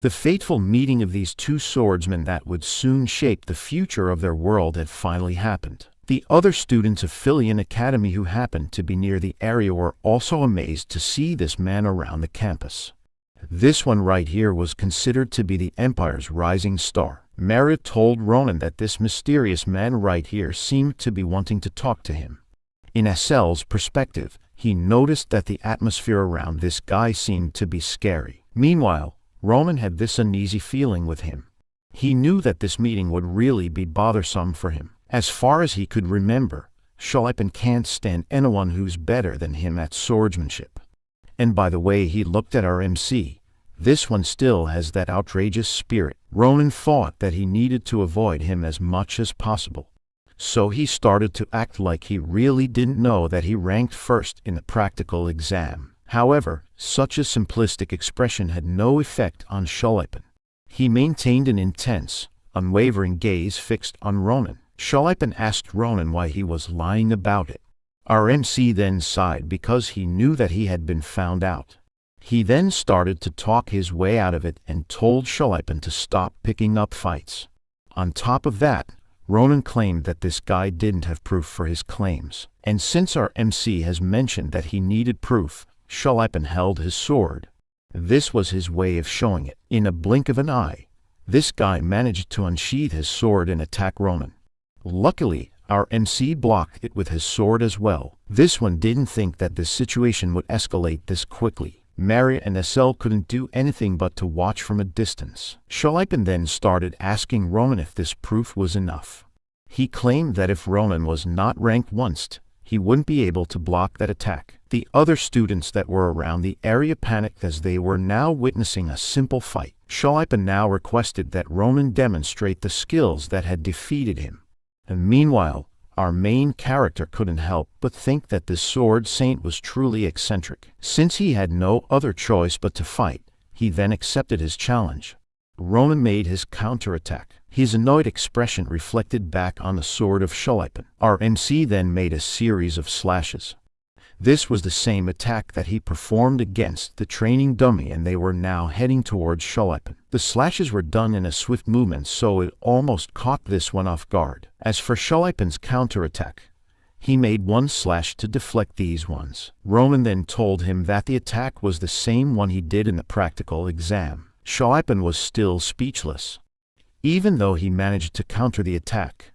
The fateful meeting of these two swordsmen that would soon shape the future of their world had finally happened. The other students of Filion Academy who happened to be near the area were also amazed to see this man around the campus. This one right here was considered to be the Empire's rising star. Marriott told Ronan that this mysterious man right here seemed to be wanting to talk to him. In Esel's perspective, he noticed that the atmosphere around this guy seemed to be scary. Meanwhile, Ronan had this uneasy feeling with him. He knew that this meeting would really be bothersome for him. As far as he could remember, Shalipan can't stand anyone who's better than him at swordsmanship. And by the way he looked at our MC, this one still has that outrageous spirit. Ronan thought that he needed to avoid him as much as possible. So he started to act like he really didn't know that he ranked first in the practical exam. However, such a simplistic expression had no effect on Shalipan. He maintained an intense, unwavering gaze fixed on Ronan. Shalipan asked Ronan why he was lying about it. Our MC then sighed because he knew that he had been found out. He then started to talk his way out of it and told Shalipan to stop picking up fights. On top of that, Ronan claimed that this guy didn't have proof for his claims. And since our MC has mentioned that he needed proof, Shalipan held his sword. This was his way of showing it. In a blink of an eye, this guy managed to unsheath his sword and attack Ronan. Luckily, our MC blocked it with his sword as well. This one didn't think that this situation would escalate this quickly. Marriott and Esel couldn't do anything but to watch from a distance. Shalipan then started asking Ronan if this proof was enough. He claimed that if Ronan was not ranked once, he wouldn't be able to block that attack. The other students that were around the area panicked as they were now witnessing a simple fight. Shalipan now requested that Ronan demonstrate the skills that had defeated him. And meanwhile, our main character couldn't help but think that this sword saint was truly eccentric. Since he had no other choice but to fight, he then accepted his challenge. Ronan made his counterattack. His annoyed expression reflected back on the sword of Shalipan. Our MC then made a series of slashes. This was the same attack that he performed against the training dummy, and they were now heading towards Shalipan. The slashes were done in a swift movement, so it almost caught this one off guard. As for Shalipan's counterattack, he made one slash to deflect these ones. Ronan then told him that the attack was the same one he did in the practical exam. Shalipan was still speechless. Even though he managed to counter the attack,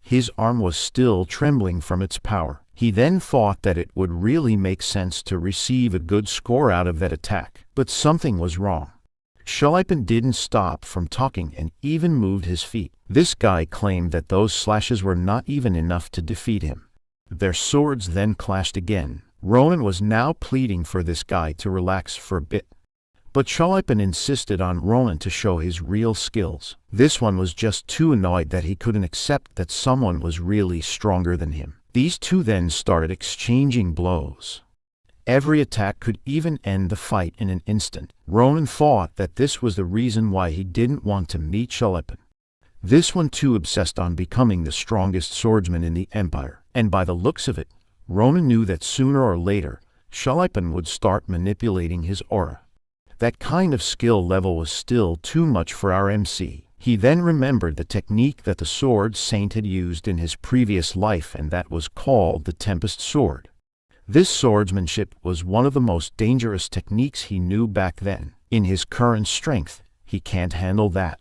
his arm was still trembling from its power. He then thought that it would really make sense to receive a good score out of that attack, but something was wrong. Shalipan didn't stop from talking and even moved his feet. This guy claimed that those slashes were not even enough to defeat him. Their swords then clashed again. Ronan was now pleading for this guy to relax for a bit. But Shalipan insisted on Ronan to show his real skills. This one was just too annoyed that he couldn't accept that someone was really stronger than him. These two then started exchanging blows. Every attack could even end the fight in an instant. Ronan thought that this was the reason why he didn't want to meet Shalipan. This one too obsessed on becoming the strongest swordsman in the Empire. And by the looks of it, Ronan knew that sooner or later, Shalipan would start manipulating his aura. That kind of skill level was still too much for our MC. He then remembered the technique that the sword saint had used in his previous life, and that was called the Tempest Sword. This swordsmanship was one of the most dangerous techniques he knew back then. In his current strength, he can't handle that.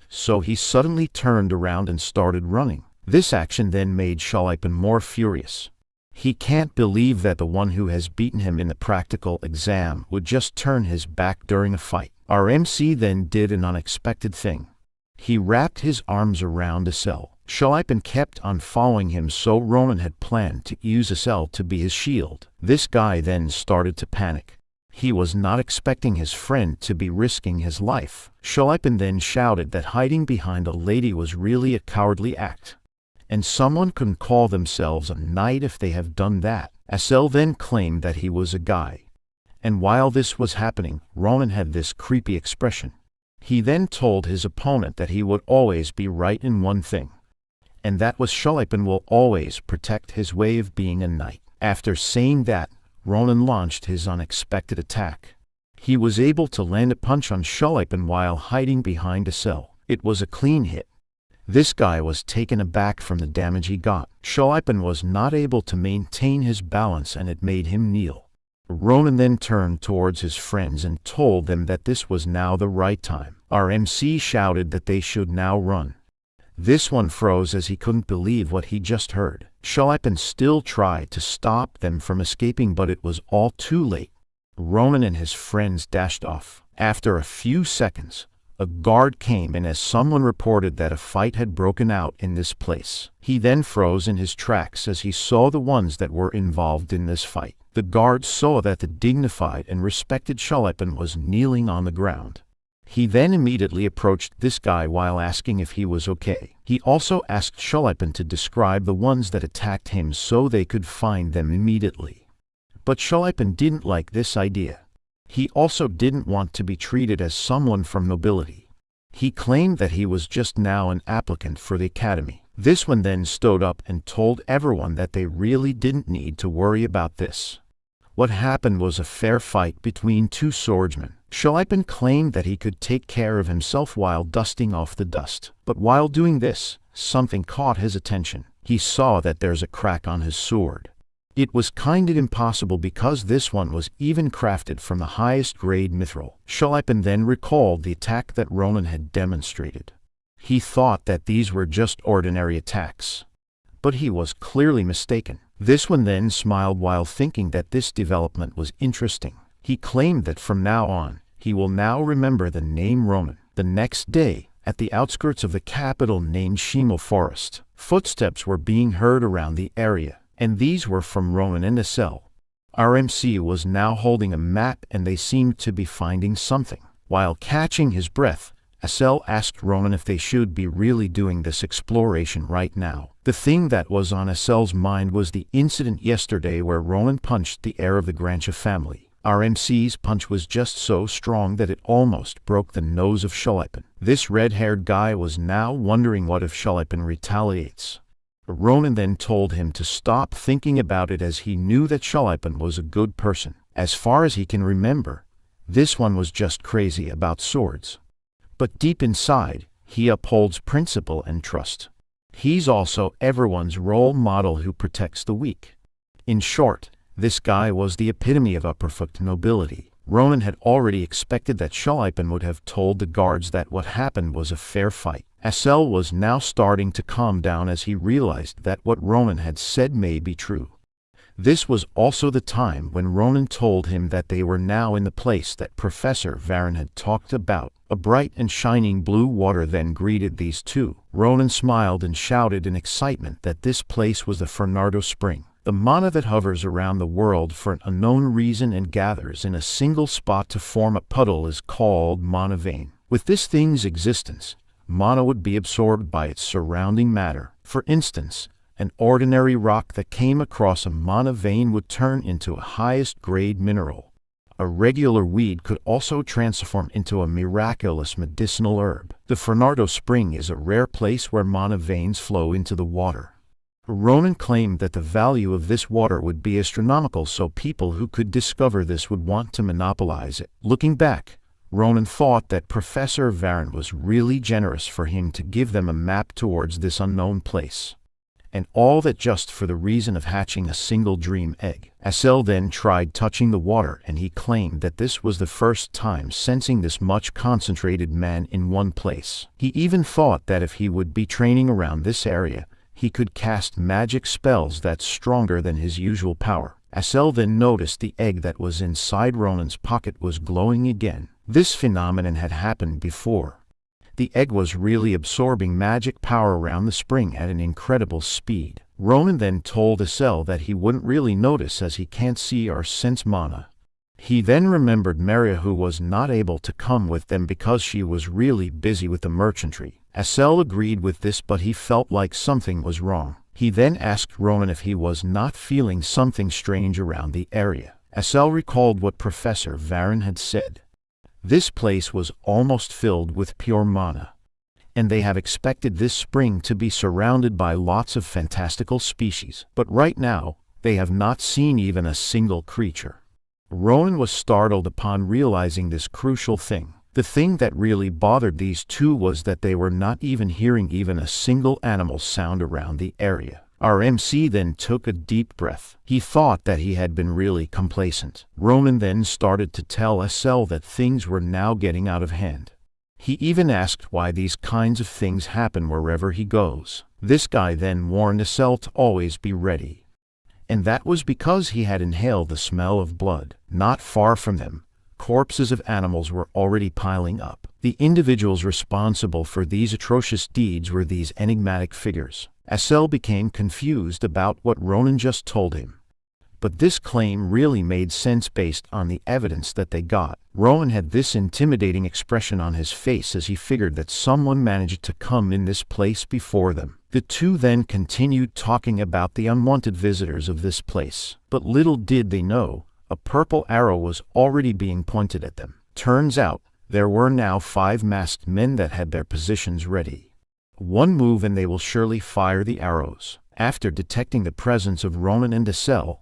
So he suddenly turned around and started running. This action then made Shalipan more furious. He can't believe that the one who has beaten him in the practical exam would just turn his back during a fight. Our MC then did an unexpected thing. He wrapped his arms around Esel. Shalipan kept on following him, so Ronan had planned to use Esel to be his shield. This guy then started to panic. He was not expecting his friend to be risking his life. Shalipan then shouted that hiding behind a lady was really a cowardly act, and someone couldn't call themselves a knight if they have done that. Esel then claimed that he was a guy. And while this was happening, Ronan had this creepy expression. He then told his opponent that he would always be right in one thing, and that was Shalipan will always protect his way of being a knight. After saying that, Ronan launched his unexpected attack. He was able to land a punch on Shuleipen while hiding behind a cell. It was a clean hit. This guy was taken aback from the damage he got. Shuleipen was not able to maintain his balance and it made him kneel. Ronan then turned towards his friends and told them that this was now the right time. Our MC shouted that they should now run. This one froze as he couldn't believe what he just heard. Shuleipen still tried to stop them from escaping, but it was all too late. Ronan and his friends dashed off. After a few seconds, a guard came in as someone reported that a fight had broken out in this place. He then froze in his tracks as he saw the ones that were involved in this fight. The guard saw that the dignified and respected Shuleipen was kneeling on the ground. He then immediately approached this guy while asking if he was okay. He also asked Shuleipen to describe the ones that attacked him so they could find them immediately. But Shuleipen didn't like this idea. He also didn't want to be treated as someone from nobility. He claimed that he was just now an applicant for the academy. This one then stood up and told everyone that they really didn't need to worry about this. What happened was a fair fight between two swordsmen. Shuleipen claimed that he could take care of himself while dusting off the dust. But while doing this, something caught his attention. He saw that there's a crack on his sword. It was kinda impossible because this one was even crafted from the highest grade mithril. Shuleipen then recalled the attack that Ronan had demonstrated. He thought that these were just ordinary attacks. But he was clearly mistaken. This one then smiled while thinking that this development was interesting. He claimed that from now on, he will now remember the name Ronan. The next day, at the outskirts of the capital named Shimo Forest, footsteps were being heard around the area, and these were from Ronan and Asel. Our MC was now holding a map and they seemed to be finding something. While catching his breath, Asel asked Ronan if they should be really doing this exploration right now. The thing that was on Asel's mind was the incident yesterday where Ronan punched the heir of the Grancha family. Our MC's punch was just so strong that it almost broke the nose of Shuleipen. This red-haired guy was now wondering what if Shuleipen retaliates. Ronan then told him to stop thinking about it as he knew that Shuleipen was a good person. As far as he can remember, this one was just crazy about swords. But deep inside, he upholds principle and trust. He's also everyone's role model who protects the weak. In short, this guy was the epitome of upperfoot nobility. Ronan had already expected that Shuleipen would have told the guards that what happened was a fair fight. Asel was now starting to calm down as he realized that what Ronan had said may be true. This was also the time when Ronan told him that they were now in the place that Professor Varen had talked about. A bright and shining blue water then greeted these two. Ronan smiled and shouted in excitement that this place was the Fernardo Spring. The mana that hovers around the world for an unknown reason and gathers in a single spot to form a puddle is called mana vein. With this thing's existence, mana would be absorbed by its surrounding matter. For instance, an ordinary rock that came across a mana vein would turn into a highest grade mineral. A regular weed could also transform into a miraculous medicinal herb. The Fernardo Spring is a rare place where mana veins flow into the water. Ronan claimed that the value of this water would be astronomical, so people who could discover this would want to monopolize it. Looking back, Ronan thought that Professor Varen was really generous for him to give them a map towards this unknown place. And all that just for the reason of hatching a single dream egg. Asel then tried touching the water and he claimed that this was the first time sensing this much concentrated man in one place. He even thought that if he would be training around this area, he could cast magic spells that's stronger than his usual power. Asel then noticed the egg that was inside Ronan's pocket was glowing again. This phenomenon had happened before. The egg was really absorbing magic power around the spring at an incredible speed. Ronan then told Asel that he wouldn't really notice as he can't see or sense mana. He then remembered Maria, who was not able to come with them because she was really busy with the merchantry. Asel agreed with this, but he felt like something was wrong. He then asked Ronan if he was not feeling something strange around the area. Asel recalled what Professor Varen had said. This place was almost filled with pure mana, and they have expected this spring to be surrounded by lots of fantastical species. But right now, they have not seen even a single creature. Ronan was startled upon realizing this crucial thing. The thing that really bothered these two was that they were not even hearing even a single animal sound around the area. Our MC then took a deep breath. He thought that he had been really complacent. Ronan then started to tell SL that things were now getting out of hand. He even asked why these kinds of things happen wherever he goes. This guy then warned SL to always be ready. And that was because he had inhaled the smell of blood. Not far from them, corpses of animals were already piling up. The individuals responsible for these atrocious deeds were these enigmatic figures. SL became confused about what Ronan just told him. But this claim really made sense based on the evidence that they got. Ronan had this intimidating expression on his face as he figured that someone managed to come in this place before them. The two then continued talking about the unwanted visitors of this place. But little did they know, a purple arrow was already being pointed at them. Turns out, there were now 5 masked men that had their positions ready. One move and they will surely fire the arrows. After detecting the presence of Ronan and SL,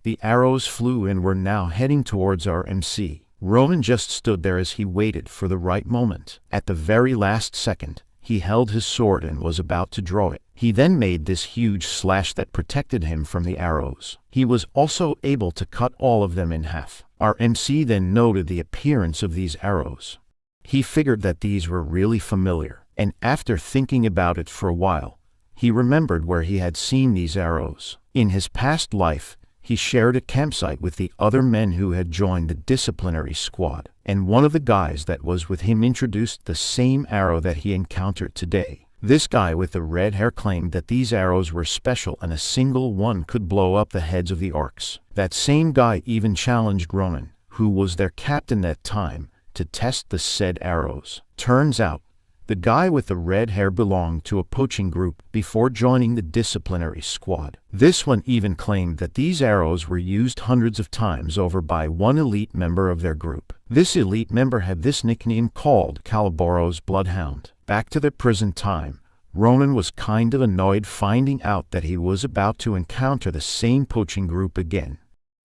the arrows flew and were now heading towards our MC. Ronan just stood there as he waited for the right moment. At the very last second, he held his sword and was about to draw it. He then made this huge slash that protected him from the arrows. He was also able to cut all of them in half. Our MC then noted the appearance of these arrows. He figured that these were really familiar, and after thinking about it for a while, he remembered where he had seen these arrows. In his past life, he shared a campsite with the other men who had joined the disciplinary squad, and one of the guys that was with him introduced the same arrow that he encountered today. This guy with the red hair claimed that these arrows were special and a single one could blow up the heads of the orcs. That same guy even challenged Ronan, who was their captain that time, to test the said arrows. Turns out, the guy with the red hair belonged to a poaching group before joining the disciplinary squad. This one even claimed that these arrows were used hundreds of times over by one elite member of their group. This elite member had this nickname called Caliboro's Bloodhound. Back to the prison time, Ronan was kind of annoyed finding out that he was about to encounter the same poaching group again.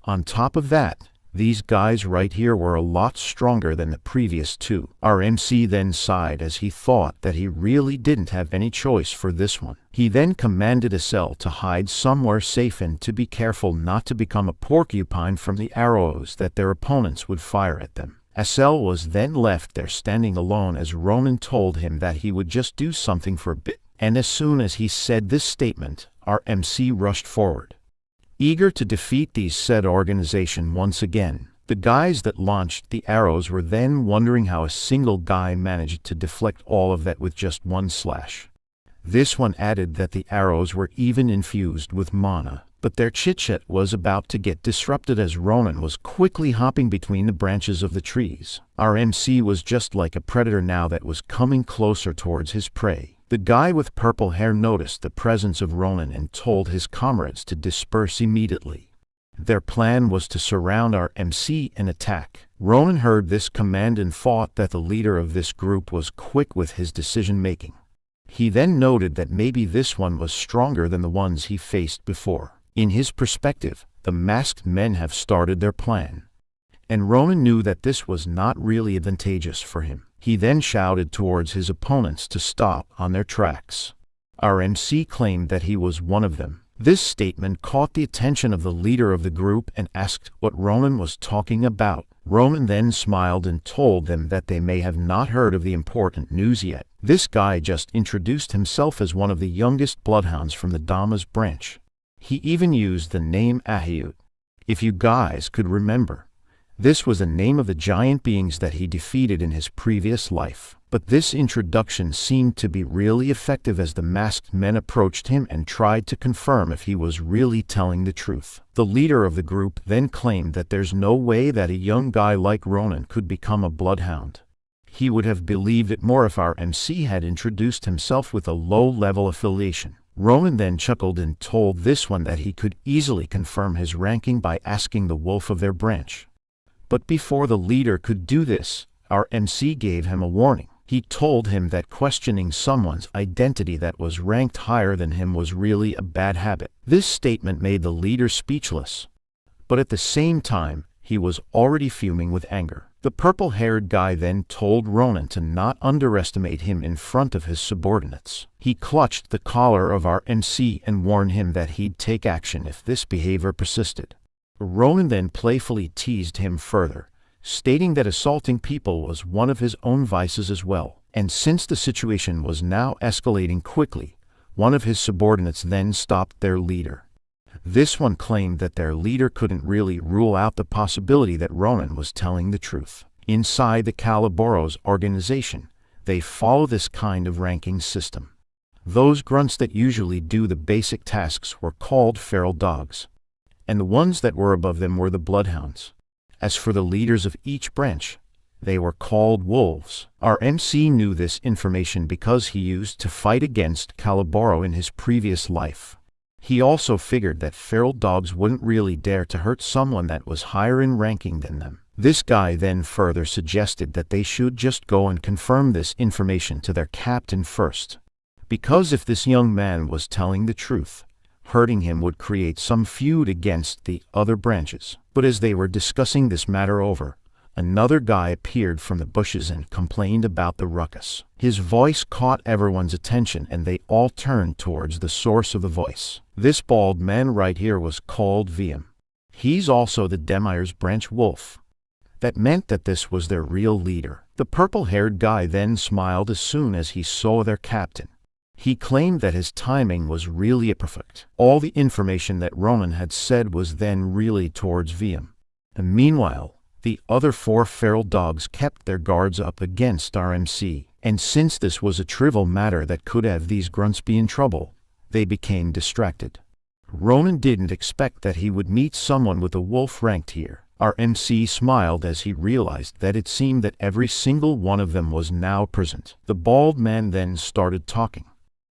On top of that, these guys right here were a lot stronger than the previous two. Our MC then sighed as he thought that he really didn't have any choice for this one. He then commanded SL to hide somewhere safe and to be careful not to become a porcupine from the arrows that their opponents would fire at them. SL was then left there standing alone as Ronan told him that he would just do something for a bit. And as soon as he said this statement, our MC rushed forward, eager to defeat these said organization once again. The guys that launched the arrows were then wondering how a single guy managed to deflect all of that with just one slash. This one added that the arrows were even infused with mana. But their chit-chat was about to get disrupted as Ronan was quickly hopping between the branches of the trees. Our MC was just like a predator now that was coming closer towards his prey. The guy with purple hair noticed the presence of Ronan and told his comrades to disperse immediately. Their plan was to surround our MC and attack. Ronan heard this command and thought that the leader of this group was quick with his decision-making. He then noted that maybe this one was stronger than the ones he faced before. In his perspective, the masked men have started their plan. And Ronan knew that this was not really advantageous for him. He then shouted towards his opponents to stop on their tracks. Our MC claimed that he was one of them. This statement caught the attention of the leader of the group and asked what Ronan was talking about. Ronan then smiled and told them that they may have not heard of the important news yet. This guy just introduced himself as one of the youngest bloodhounds from the Dama's branch. He even used the name Ahiut. If you guys could remember, this was the name of the giant beings that he defeated in his previous life. But this introduction seemed to be really effective as the masked men approached him and tried to confirm if he was really telling the truth. The leader of the group then claimed that there's no way that a young guy like Ronan could become a bloodhound. He would have believed it more if our MC had introduced himself with a low-level affiliation. Ronan then chuckled and told this one that he could easily confirm his ranking by asking the wolf of their branch. But before the leader could do this, our MC gave him a warning. He told him that questioning someone's identity that was ranked higher than him was really a bad habit. This statement made the leader speechless. But at the same time, he was already fuming with anger. The purple-haired guy then told Ronan to not underestimate him in front of his subordinates. He clutched the collar of our MC and warned him that he'd take action if this behavior persisted. Ronan then playfully teased him further, stating that assaulting people was one of his own vices as well. And since the situation was now escalating quickly, one of his subordinates then stopped their leader. This one claimed that their leader couldn't really rule out the possibility that Ronan was telling the truth. Inside the Calaboro's organization, they follow this kind of ranking system. Those grunts that usually do the basic tasks were called feral dogs, and the ones that were above them were the bloodhounds. As for the leaders of each branch, they were called wolves. Our MC knew this information because he used to fight against Calaboro in his previous life. He also figured that feral dogs wouldn't really dare to hurt someone that was higher in ranking than them. This guy then further suggested that they should just go and confirm this information to their captain first, because if this young man was telling the truth, hurting him would create some feud against the other branches. But as they were discussing this matter over, another guy appeared from the bushes and complained about the ruckus. His voice caught everyone's attention and they all turned towards the source of the voice. This bald man right here was called VM. He's also the Demire's branch wolf. That meant that this was their real leader. The purple-haired guy then smiled as soon as he saw their captain. He claimed that his timing was really perfect. All the information that Ronan had said was then really towards VM. And meanwhile, the other 4 feral dogs kept their guards up against our MC. And since this was a trivial matter that could have these grunts be in trouble, they became distracted. Ronan didn't expect that he would meet someone with a wolf ranked here. Our MC smiled as he realized that it seemed that every single one of them was now present. The bald man then started talking.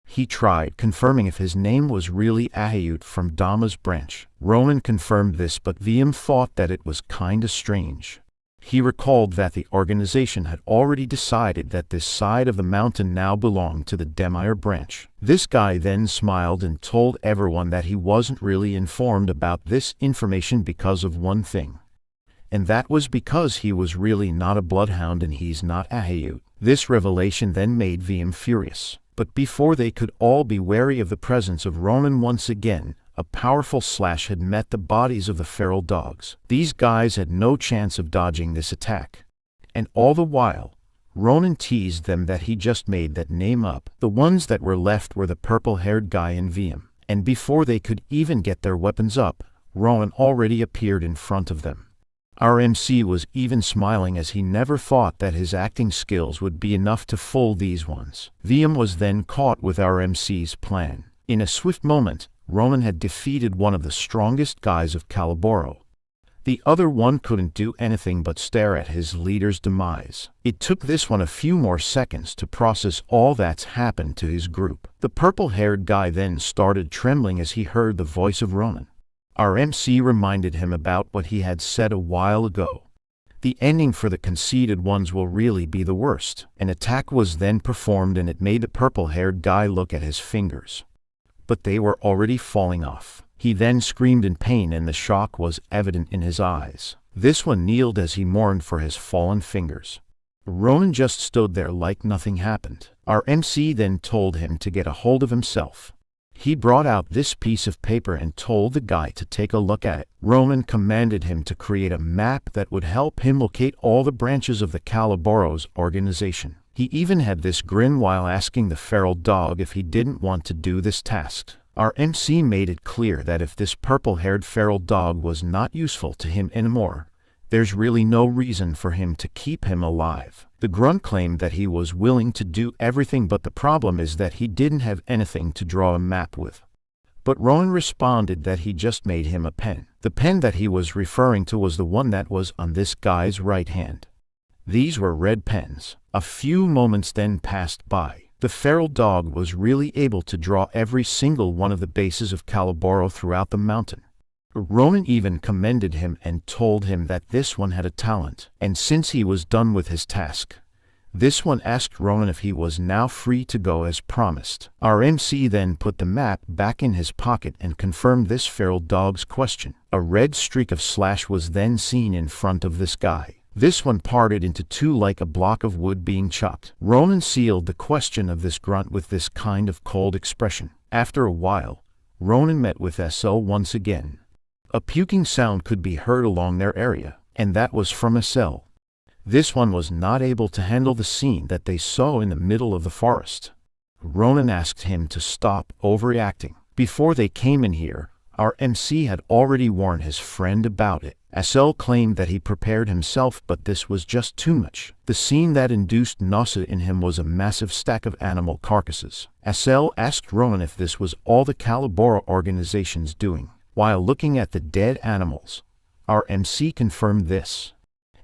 He tried confirming if his name was really Ahayut from Dama's branch. Ronan confirmed this, but VM thought that it was kinda strange. He recalled that the organization had already decided that this side of the mountain now belonged to the Demire branch. This guy then smiled and told everyone that he wasn't really informed about this information because of one thing. And that was because he was really not a bloodhound and he's not Ahayut. This revelation then made VM furious. But before they could all be wary of the presence of Ronan once again, a powerful slash had met the bodies of the feral dogs. These guys had no chance of dodging this attack. And all the while, Ronan teased them that he just made that name up. The ones that were left were the purple-haired guy and VM. And before they could even get their weapons up, Ronan already appeared in front of them. Our MC was even smiling as he never thought that his acting skills would be enough to fool these ones. VM was then caught with our MC's plan. In a swift moment, Ronan had defeated one of the strongest guys of Calaboro. The other one couldn't do anything but stare at his leader's demise. It took this one a few more seconds to process all that's happened to his group. The purple-haired guy then started trembling as he heard the voice of Ronan. Our MC reminded him about what he had said a while ago. The ending for the conceited ones will really be the worst. An attack was then performed and it made the purple-haired guy look at his fingers. But they were already falling off. He then screamed in pain and the shock was evident in his eyes. This one kneeled as he mourned for his fallen fingers. Ronan just stood there like nothing happened. Our MC then told him to get a hold of himself. He brought out this piece of paper and told the guy to take a look at it. Ronan commanded him to create a map that would help him locate all the branches of the Calaboro's organization. He even had this grin while asking the feral dog if he didn't want to do this task. Our MC made it clear that if this purple-haired feral dog was not useful to him anymore, there's really no reason for him to keep him alive. The grunt claimed that he was willing to do everything, but the problem is that he didn't have anything to draw a map with. But Ronan responded that he just made him a pen. The pen that he was referring to was the one that was on this guy's right hand. These were red pens. A few moments then passed by. The feral dog was really able to draw every single one of the bases of Calaboro throughout the mountain. Ronan even commended him and told him that this one had a talent, and since he was done with his task, This one asked Ronan if he was now free to go as promised. Our MC then put the map back in his pocket and confirmed this feral dog's question. A red streak of slash was then seen in front of this guy. This one parted into two like a block of wood being chopped. Ronan sealed the question of this grunt with this kind of cold expression. After a while, Ronan met with SL once again. A puking sound could be heard along their area, and that was from SL. This one was not able to handle the scene that they saw in the middle of the forest. Ronan asked him to stop overreacting. Before they came in here, our MC had already warned his friend about it. SL claimed that he prepared himself, but this was just too much. The scene that induced nausea in him was a massive stack of animal carcasses. SL asked Ronan if this was all the Calabora organization's doing. While looking at the dead animals, our MC confirmed this,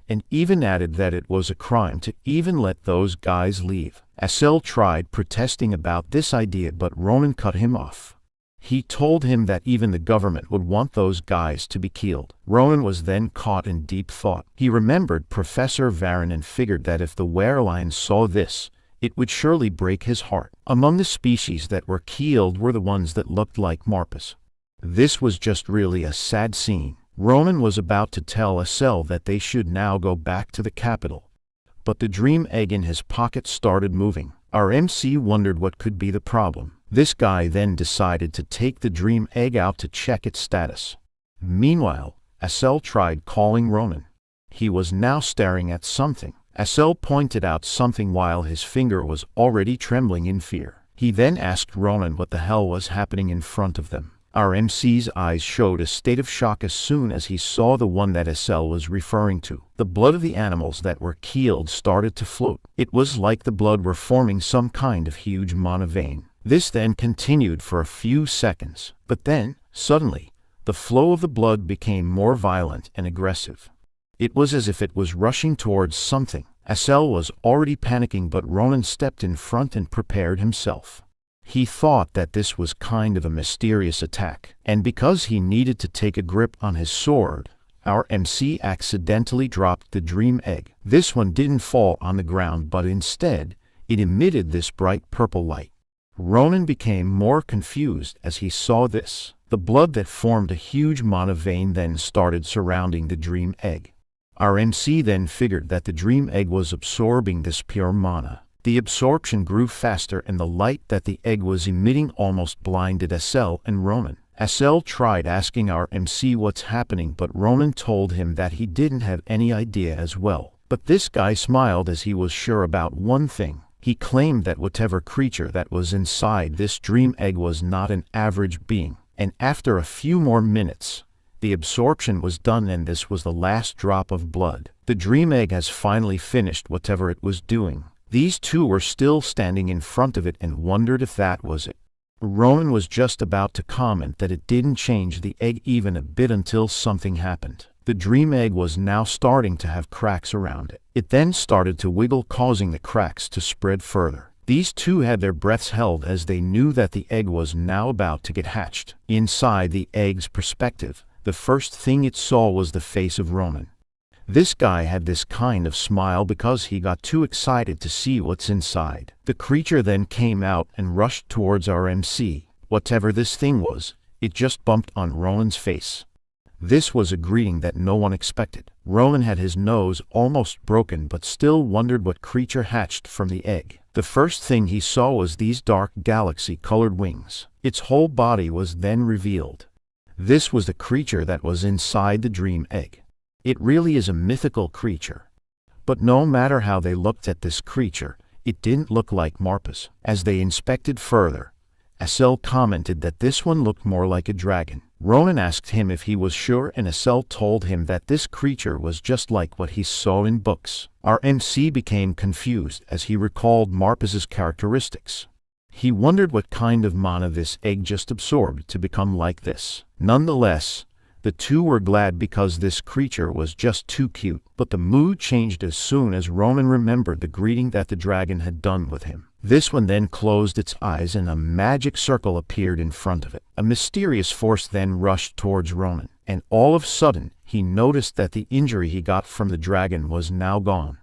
and even added that it was a crime to even let those guys leave. SL tried protesting about this idea, but Ronan cut him off. He told him that even the government would want those guys to be killed. Ronan was then caught in deep thought. He remembered Professor Varan and figured that if the werelion saw this, it would surely break his heart. Among the species that were killed were the ones that looked like Marpus. This was just really a sad scene. Ronan was about to tell SL that they should now go back to the capital, but the dream egg in his pocket started moving. Our MC wondered what could be the problem. This guy then decided to take the dream egg out to check its status. Meanwhile, SL tried calling Ronan. He was now staring at something. SL pointed out something while his finger was already trembling in fear. He then asked Ronan what the hell was happening in front of them. Our MC's eyes showed a state of shock as soon as he saw the one that SL was referring to. The blood of the animals that were killed started to float. It was like the blood were forming some kind of huge mana vein. This then continued for a few seconds, but then, suddenly, the flow of the blood became more violent and aggressive. It was as if it was rushing towards something. SL was already panicking, but Ronan stepped in front and prepared himself. He thought that this was kind of a mysterious attack, and because he needed to take a grip on his sword, our MC accidentally dropped the dream egg. This one didn't fall on the ground, but instead, it emitted this bright purple light. Ronan became more confused as he saw this. The blood that formed a huge mana vein then started surrounding the dream egg. Our MC then figured that the dream egg was absorbing this pure mana. The absorption grew faster, and the light that the egg was emitting almost blinded SL and Ronan. SL tried asking our MC what's happening, but Ronan told him that he didn't have any idea as well. But this guy smiled as he was sure about one thing. He claimed that whatever creature that was inside this dream egg was not an average being. And after a few more minutes, the absorption was done, and this was the last drop of blood. The dream egg has finally finished whatever it was doing. These two were still standing in front of it and wondered if that was it. Ronan was just about to comment that it didn't change the egg even a bit until something happened. The dream egg was now starting to have cracks around it. It then started to wiggle, causing the cracks to spread further. These two had their breaths held as they knew that the egg was now about to get hatched. Inside the egg's perspective, the first thing it saw was the face of Ronan. This guy had this kind of smile because he got too excited to see what's inside. The creature then came out and rushed towards our MC. Whatever this thing was, it just bumped on Ronan's face. This was a greeting that no one expected. Ronan had his nose almost broken, but still wondered what creature hatched from the egg. The first thing he saw was these dark galaxy-colored wings. Its whole body was then revealed. This was the creature that was inside the dream egg. It really is a mythical creature. But no matter how they looked at this creature, it didn't look like Marpus. As they inspected further, SL commented that this one looked more like a dragon. Ronan asked him if he was sure, and SL told him that this creature was just like what he saw in books. Our MC became confused as he recalled Marpus's characteristics. He wondered what kind of mana this egg just absorbed to become like this. Nonetheless, the two were glad because this creature was just too cute. But the mood changed as soon as Ronan remembered the greeting that the dragon had done with him. This one then closed its eyes and a magic circle appeared in front of it. A mysterious force then rushed towards Ronan, and all of a sudden, he noticed that the injury he got from the dragon was now gone.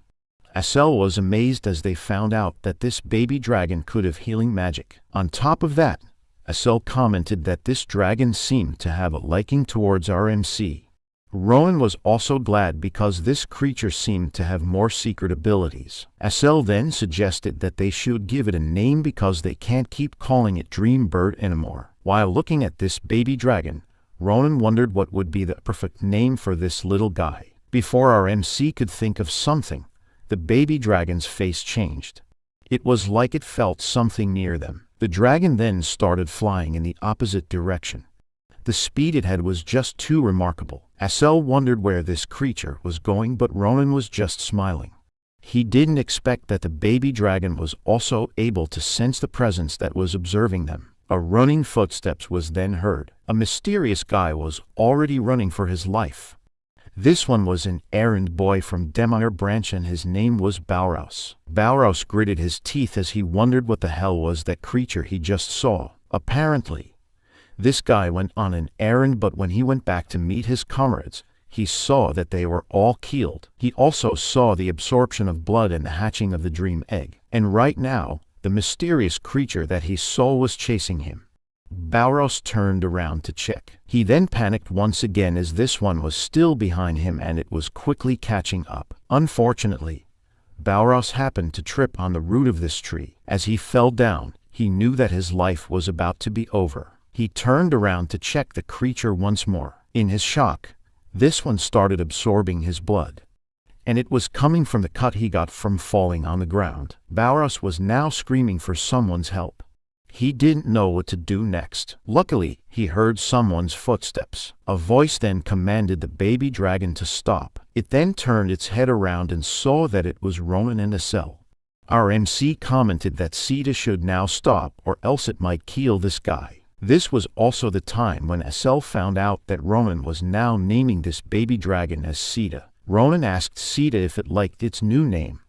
Asel was amazed as they found out that this baby dragon could have healing magic. On top of that, Asel commented that this dragon seemed to have a liking towards our MC. Ronan was also glad because this creature seemed to have more secret abilities. Asel then suggested that they should give it a name because they can't keep calling it Dream Bird anymore. While looking at this baby dragon, Ronan wondered what would be the perfect name for this little guy. Before our MC could think of something, the baby dragon's face changed. It was like it felt something near them. The dragon then started flying in the opposite direction. The speed it had was just too remarkable. Asel wondered where this creature was going, but Ronan was just smiling. He didn't expect that the baby dragon was also able to sense the presence that was observing them. A running footsteps was then heard. A mysterious guy was already running for his life. This one was an errand boy from Demire branch and his name was Bauhaus. Bauhaus gritted his teeth as he wondered what the hell was that creature he just saw. Apparently, this guy went on an errand, but when he went back to meet his comrades, he saw that they were all killed. He also saw the absorption of blood and the hatching of the dream egg. And right now, the mysterious creature that he saw was chasing him. Bauhaus turned around to check. He then panicked once again as this one was still behind him and it was quickly catching up. Unfortunately, Bauhaus happened to trip on the root of this tree. As he fell down, he knew that his life was about to be over. He turned around to check the creature once more. In his shock, this one started absorbing his blood, and it was coming from the cut he got from falling on the ground. Bauhaus was now screaming for someone's help. He didn't know what to do next. Luckily, he heard someone's footsteps. A voice then commanded the baby dragon to stop. It then turned its head around and saw that it was Ronan and Asel. Our MC commented that Sita should now stop or else it might kill this guy. This was also the time when Asel found out that Ronan was now naming this baby dragon as Sita. Ronan asked Sita if it liked its new name,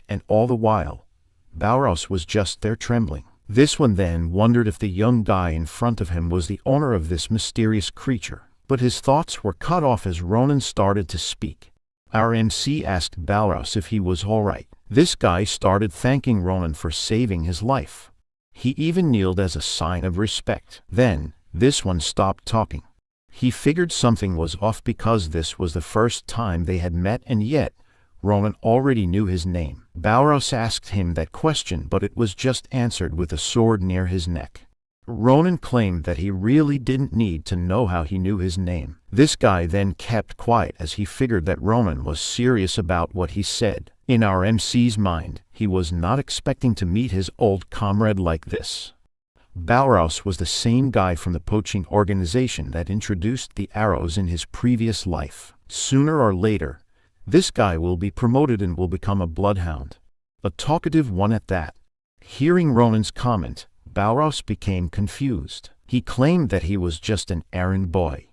and all the while, Bauhaus was just there trembling. This one then wondered if the young guy in front of him was the owner of this mysterious creature, but his thoughts were cut off as Ronan started to speak. Our MC asked Bauhaus if he was alright. This guy started thanking Ronan for saving his life. He even kneeled as a sign of respect. Then, this one stopped talking. He figured something was off because this was the first time they had met and yet, Ronan already knew his name. Bauhaus asked him that question, but it was just answered with a sword near his neck. Ronan claimed that he really didn't need to know how he knew his name. This guy then kept quiet as he figured that Ronan was serious about what he said. In our MC's mind, he was not expecting to meet his old comrade like this. Bauhaus was the same guy from the poaching organization that introduced the arrows in his previous life. Sooner or later, this guy will be promoted and will become a bloodhound. A talkative one at that. Hearing Ronan's comment, Bauhaus became confused. He claimed that he was just an errand boy.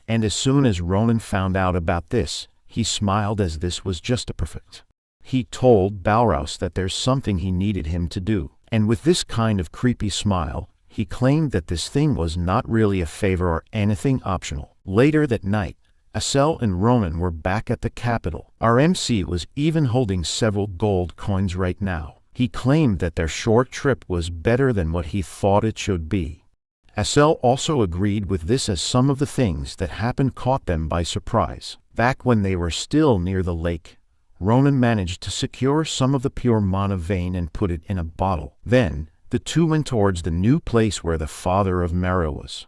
And as soon as Ronan found out about this, he smiled as this was just a perfect. He told Bauhaus that there's something he needed him to do. And with this kind of creepy smile, he claimed that this thing was not really a favor or anything optional. Later that night, Asel and Ronan were back at the capital. Our MC was even holding several gold coins right now. He claimed that their short trip was better than what he thought it should be. Asel also agreed with this as some of the things that happened caught them by surprise. Back when they were still near the lake, Ronan managed to secure some of the pure mana vein and put it in a bottle. Then, the two went towards the new place where the father of Mara was.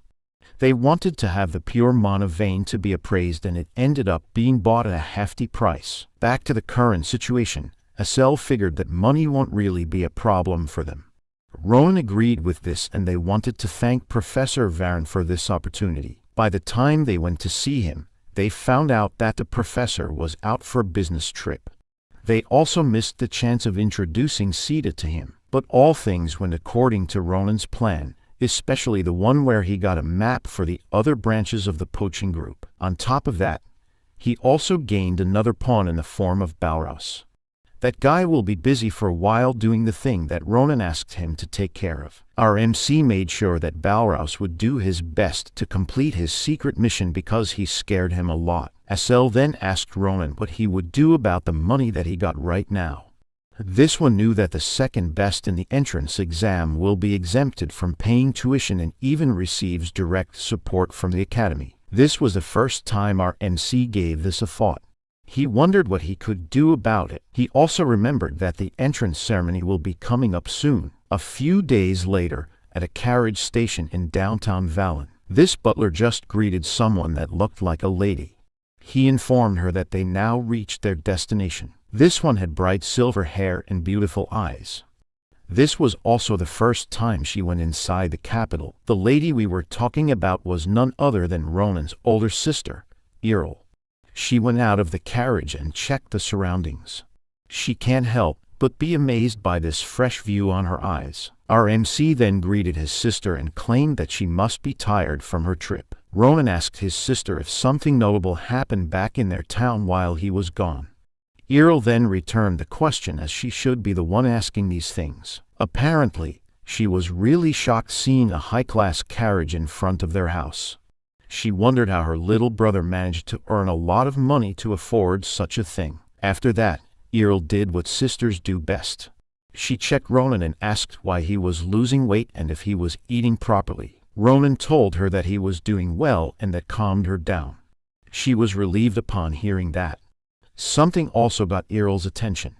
They wanted to have the pure mana vein to be appraised and it ended up being bought at a hefty price. Back to the current situation, Asel figured that money won't really be a problem for them. Ronan agreed with this and they wanted to thank Professor Varen for this opportunity. By the time they went to see him, they found out that the professor was out for a business trip. They also missed the chance of introducing Sita to him. But all things went according to Ronan's plan, especially the one where he got a map for the other branches of the poaching group. On top of that, he also gained another pawn in the form of Bauhaus. That guy will be busy for a while doing the thing that Ronan asked him to take care of. Our MC made sure that Bauhaus would do his best to complete his secret mission because he scared him a lot. Asel then asked Ronan what he would do about the money that he got right now. This one knew that the second best in the entrance exam will be exempted from paying tuition and even receives direct support from the academy. This was the first time our MC gave this a thought. He wondered what he could do about it. He also remembered that the entrance ceremony will be coming up soon. A few days later, at a carriage station in downtown Valen, this butler just greeted someone that looked like a lady. He informed her that they now reached their destination. This one had bright silver hair and beautiful eyes. This was also the first time she went inside the capital. The lady we were talking about was none other than Ronan's older sister, Earl. She went out of the carriage and checked the surroundings. She can't help but be amazed by this fresh view on her eyes. Our MC then greeted his sister and claimed that she must be tired from her trip. Ronan asked his sister if something notable happened back in their town while he was gone. Earl then returned the question, as she should be the one asking these things. Apparently, she was really shocked seeing a high-class carriage in front of their house. She wondered how her little brother managed to earn a lot of money to afford such a thing. After that, Earl did what sisters do best. She checked Ronan and asked why he was losing weight and if he was eating properly. Ronan told her that he was doing well, and that calmed her down. She was relieved upon hearing that. Something also got Earl's attention,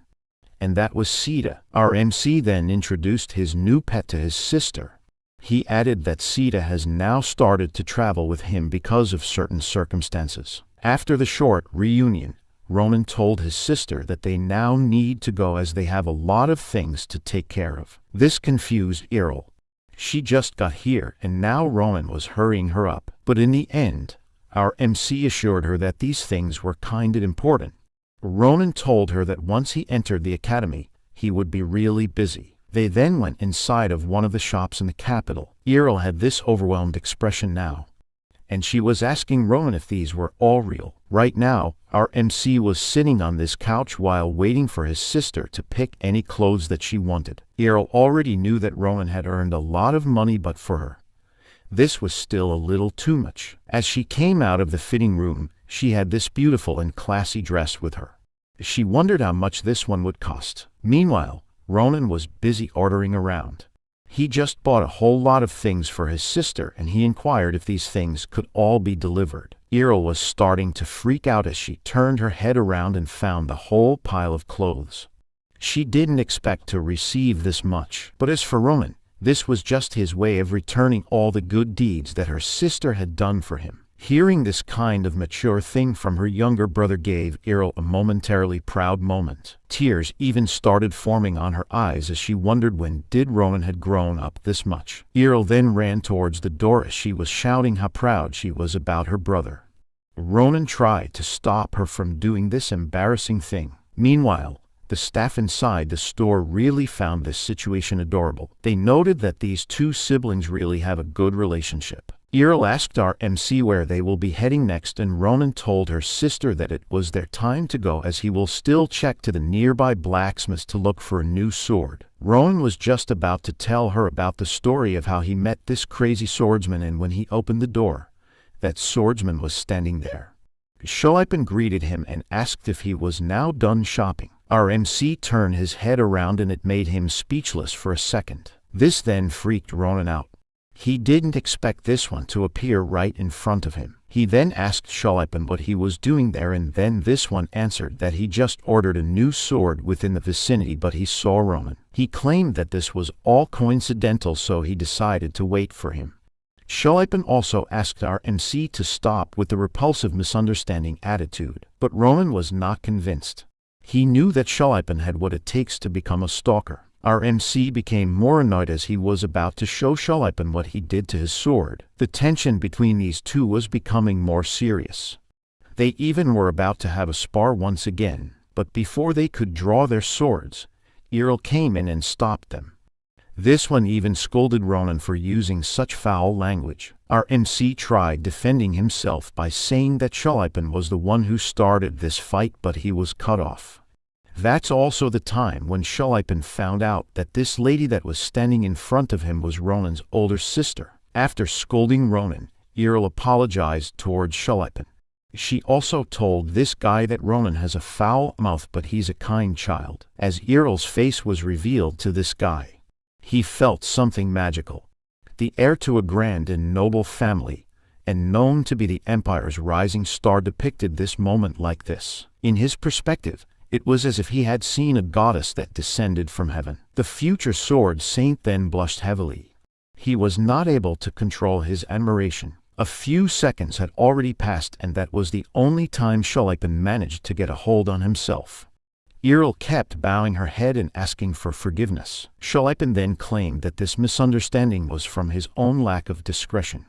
and that was Sita. Our MC then introduced his new pet to his sister. He added that Sita has now started to travel with him because of certain circumstances. After the short reunion, Ronan told his sister that they now need to go as they have a lot of things to take care of. This confused Earl. She just got here and now Ronan was hurrying her up. But in the end, our MC assured her that these things were kind of important. Ronan told her that once he entered the academy, he would be really busy. They then went inside of one of the shops in the capital. Earl had this overwhelmed expression now, and she was asking Ronan if these were all real. Right now, our MC was sitting on this couch while waiting for his sister to pick any clothes that she wanted. Earl already knew that Ronan had earned a lot of money, but for her, this was still a little too much. As she came out of the fitting room, she had this beautiful and classy dress with her. She wondered how much this one would cost. Meanwhile, Ronan was busy ordering around. He just bought a whole lot of things for his sister, and he inquired if these things could all be delivered. Earl was starting to freak out as she turned her head around and found the whole pile of clothes. She didn't expect to receive this much. But as for Ronan, this was just his way of returning all the good deeds that her sister had done for him. Hearing this kind of mature thing from her younger brother gave Earl a momentarily proud moment. Tears even started forming on her eyes as she wondered when did Ronan had grown up this much. Earl then ran towards the door as she was shouting how proud she was about her brother. Ronan tried to stop her from doing this embarrassing thing. Meanwhile, the staff inside the store really found this situation adorable. They noted that these two siblings really have a good relationship. Earl asked our MC where they will be heading next, and Ronan told her sister that it was their time to go as he will still check to the nearby blacksmith to look for a new sword. Ronan was just about to tell her about the story of how he met this crazy swordsman, and when he opened the door, that swordsman was standing there. Shalipan greeted him and asked if he was now done shopping. Our MC turned his head around and it made him speechless for a second. This then freaked Ronan out. He didn't expect this one to appear right in front of him. He then asked Shalipan what he was doing there, and then this one answered that he just ordered a new sword within the vicinity, but he saw Ronan. He claimed that this was all coincidental, so he decided to wait for him. Shalipan also asked our MC to stop with the repulsive misunderstanding attitude, but Ronan was not convinced. He knew that Shalipan had what it takes to become a stalker. Our MC became more annoyed as he was about to show Shalipan what he did to his sword. The tension between these two was becoming more serious. They even were about to have a spar once again, but before they could draw their swords, Earl came in and stopped them. This one even scolded Ronan for using such foul language. Our MC tried defending himself by saying that Shalipan was the one who started this fight, but he was cut off. That's also the time when Shalipan found out that this lady that was standing in front of him was Ronan's older sister. After scolding Ronan, Earl apologized towards Shalipan. She also told this guy that Ronan has a foul mouth but he's a kind child. As Earl's face was revealed to this guy, he felt something magical. The heir to a grand and noble family, and known to be the Empire's rising star, depicted this moment like this. In his perspective, it was as if he had seen a goddess that descended from heaven. The future sword saint then blushed heavily. He was not able to control his admiration. A few seconds had already passed, and that was the only time Shalapen managed to get a hold on himself. Earl kept bowing her head and asking for forgiveness. Shalapen then claimed that this misunderstanding was from his own lack of discretion.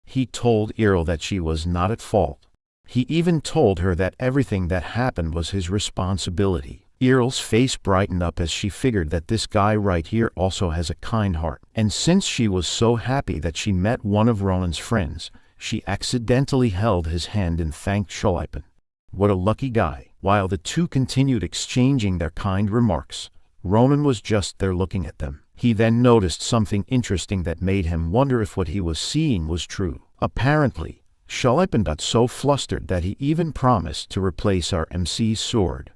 He told Earl that she was not at fault. He even told her that everything that happened was his responsibility. Earl's face brightened up as she figured that this guy right here also has a kind heart. And since she was so happy that she met one of Ronan's friends, she accidentally held his hand and thanked Shalapen. What a lucky guy. While the two continued exchanging their kind remarks, Ronan was just there looking at them. He then noticed something interesting that made him wonder if what he was seeing was true. Apparently, Shalapen got so flustered that he even promised to replace our MC's sword.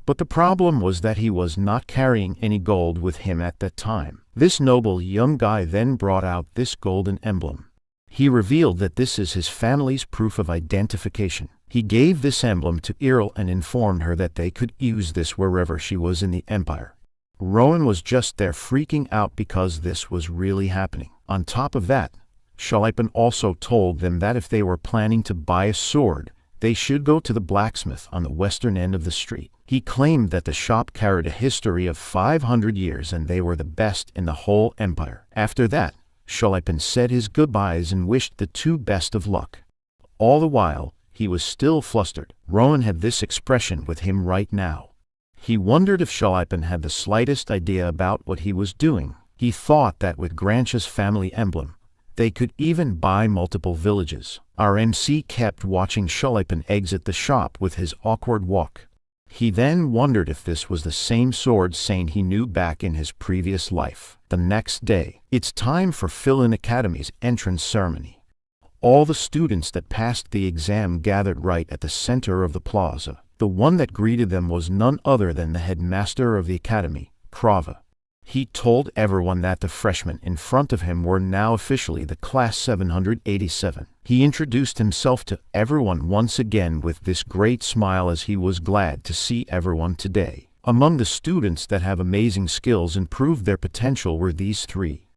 But the problem was that he was not carrying any gold with him at that time. This noble young guy then brought out this golden emblem. He revealed that this is his family's proof of identification. He gave this emblem to Earl and informed her that they could use this wherever she was in the Empire. Rowan was just there freaking out because this was really happening. On top of that, Shalapen also told them that if they were planning to buy a sword, they should go to the blacksmith on the western end of the street. He claimed that the shop carried a history of 500 years and they were the best in the whole empire. After that, Shalapen said his goodbyes and wished the two best of luck. All the while, he was still flustered. Rowan had this expression with him right now. He wondered if Shalapen had the slightest idea about what he was doing. He thought that with Grantia's family emblem, they could even buy multiple villages. Our MC kept watching Shalapen exit the shop with his awkward walk. He then wondered if this was the same sword saint he knew back in his previous life. The next day, it's time for Philin Academy's entrance ceremony. All the students that passed the exam gathered right at the center of the plaza. The one that greeted them was none other than the headmaster of the academy, Krava. He told everyone that the freshmen in front of him were now officially the class 787. He introduced himself to everyone once again with this great smile as he was glad to see everyone today. Among the students that have amazing skills and proved their potential were these three.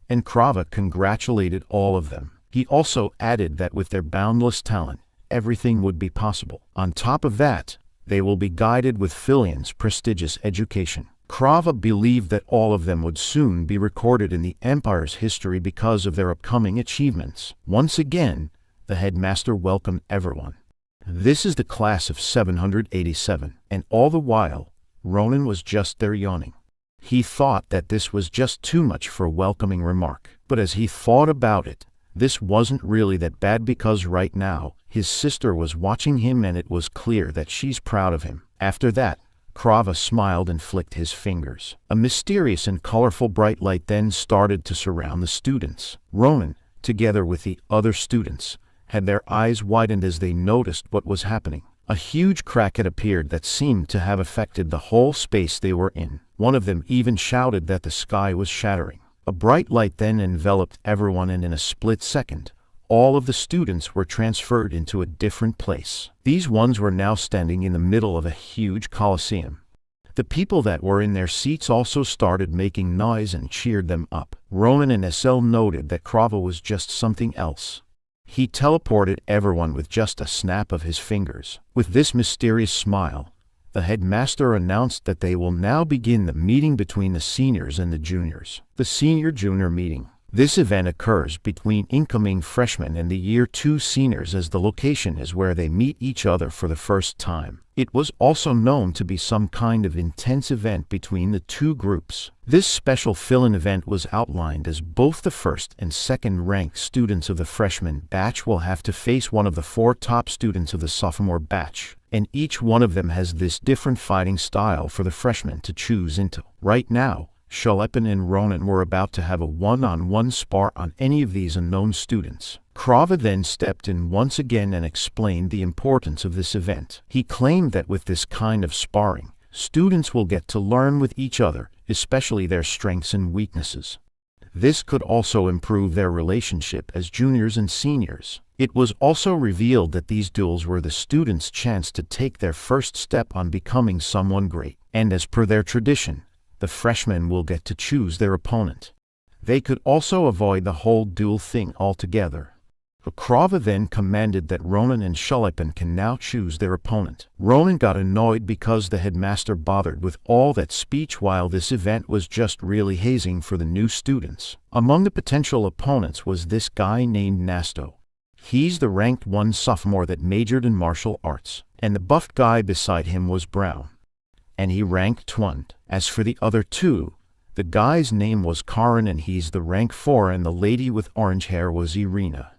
And Krava congratulated all of them. He also added that with their boundless talent, everything would be possible. On top of that, they will be guided with Filian's prestigious education. Krava believed that all of them would soon be recorded in the Empire's history because of their upcoming achievements. Once again, the headmaster welcomed everyone. This is the class of 787, and all the while, Ronan was just there yawning. He thought that this was just too much for a welcoming remark. But as he thought about it, this wasn't really that bad because right now, his sister was watching him and it was clear that she's proud of him. After that, Krava smiled and flicked his fingers. A mysterious and colorful bright light then started to surround the students. Ronan, together with the other students, had their eyes widened as they noticed what was happening. A huge crack had appeared that seemed to have affected the whole space they were in. One of them even shouted that the sky was shattering. A bright light then enveloped everyone and in a split second, all of the students were transferred into a different place. These ones were now standing in the middle of a huge coliseum. The people that were in their seats also started making noise and cheered them up. Ronan and SL noted that Krava was just something else. He teleported everyone with just a snap of his fingers. With this mysterious smile, the headmaster announced that they will now begin the meeting between the seniors and the juniors. The senior-junior meeting. This event occurs between incoming freshmen and the Year 2 seniors as the location is where they meet each other for the first time. It was also known to be some kind of intense event between the two groups. This special fill-in event was outlined as both the first and second ranked students of the freshman batch will have to face one of the 4 top students of the sophomore batch. And each one of them has this different fighting style for the freshmen to choose into. Right now, Shalapen and Ronan were about to have a one-on-one spar on any of these unknown students. Krava then stepped in once again and explained the importance of this event. He claimed that with this kind of sparring, students will get to learn with each other, especially their strengths and weaknesses. This could also improve their relationship as juniors and seniors. It was also revealed that these duels were the students' chance to take their first step on becoming someone great. And as per their tradition, the freshmen will get to choose their opponent. They could also avoid the whole duel thing altogether. Krava then commanded that Ronan and Shalipan can now choose their opponent. Ronan got annoyed because the headmaster bothered with all that speech while this event was just really hazing for the new students. Among the potential opponents was this guy named Nasto. He's the ranked 1 sophomore that majored in martial arts, and the buffed guy beside him was Brown, and he ranked 1. As for the other two, the guy's name was Karan and he's the rank 4, and the lady with orange hair was Irina,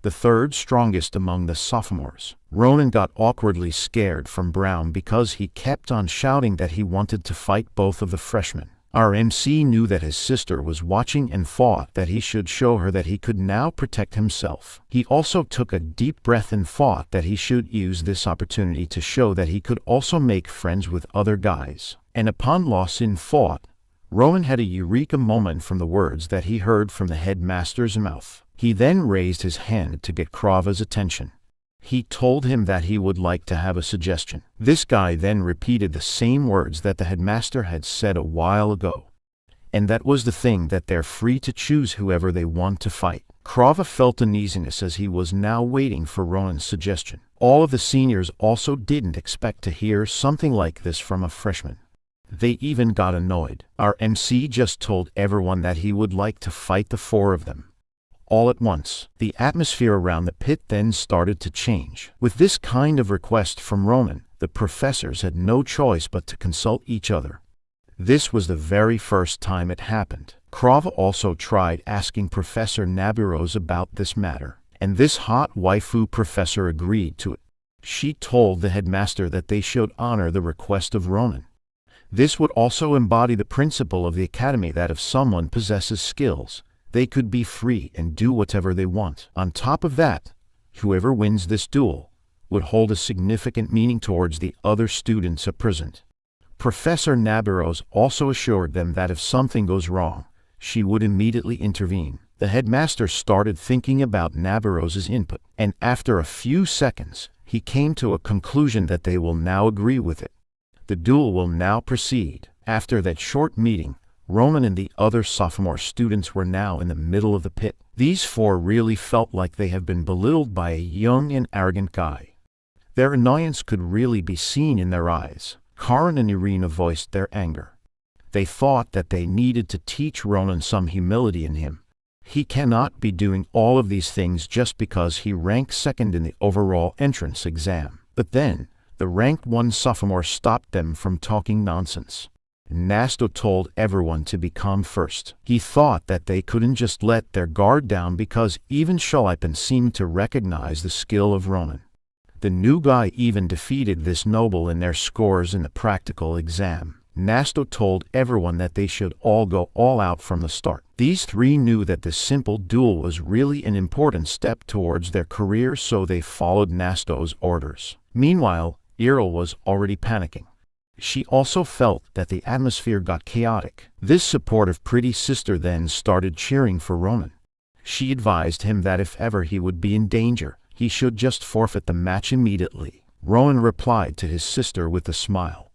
the third strongest among the sophomores. Ronan got awkwardly scared from Brown because he kept on shouting that he wanted to fight both of the freshmen. Our MC knew that his sister was watching and thought that he should show her that he could now protect himself. He also took a deep breath and thought that he should use this opportunity to show that he could also make friends with other guys. And upon loss in thought, Ronan had a eureka moment from the words that he heard from the headmaster's mouth. He then raised his hand to get Krava's attention. He told him that he would like to have a suggestion. This guy then repeated the same words that the headmaster had said a while ago. And that was the thing that they're free to choose whoever they want to fight. Krava felt uneasiness as he was now waiting for Ronan's suggestion. All of the seniors also didn't expect to hear something like this from a freshman. They even got annoyed. Our MC just told everyone that he would like to fight the 4 of them. All at once, the atmosphere around the pit then started to change. With this kind of request from Ronan, the professors had no choice but to consult each other. This was the very first time it happened. Krava also tried asking Professor Nabiros about this matter, and this hot waifu professor agreed to it. She told the headmaster that they should honor the request of Ronan. This would also embody the principle of the academy that if someone possesses skills, they could be free and do whatever they want. On top of that, whoever wins this duel would hold a significant meaning towards the other students present. Professor Nabiros also assured them that if something goes wrong, she would immediately intervene. The headmaster started thinking about Nabiros's input, and after a few seconds, he came to a conclusion that they will now agree with it. The duel will now proceed. After that short meeting, Ronan and the other sophomore students were now in the middle of the pit. These 4 really felt like they have been belittled by a young and arrogant guy. Their annoyance could really be seen in their eyes. Karan and Irina voiced their anger. They thought that they needed to teach Ronan some humility in him. He cannot be doing all of these things just because he ranked 2nd in the overall entrance exam. But then, the ranked 1 sophomore stopped them from talking nonsense. Nasto told everyone to be calm first. He thought that they couldn't just let their guard down because even Shalipan seemed to recognize the skill of Ronan. The new guy even defeated this noble in their scores in the practical exam. Nasto told everyone that they should all go all out from the start. These 3 knew that this simple duel was really an important step towards their career, so they followed Nasto's orders. Meanwhile, Errol was already panicking. She also felt that the atmosphere got chaotic. This supportive pretty sister then started cheering for Ronan. She advised him that if ever he would be in danger, he should just forfeit the match immediately. Ronan replied to his sister with a smile.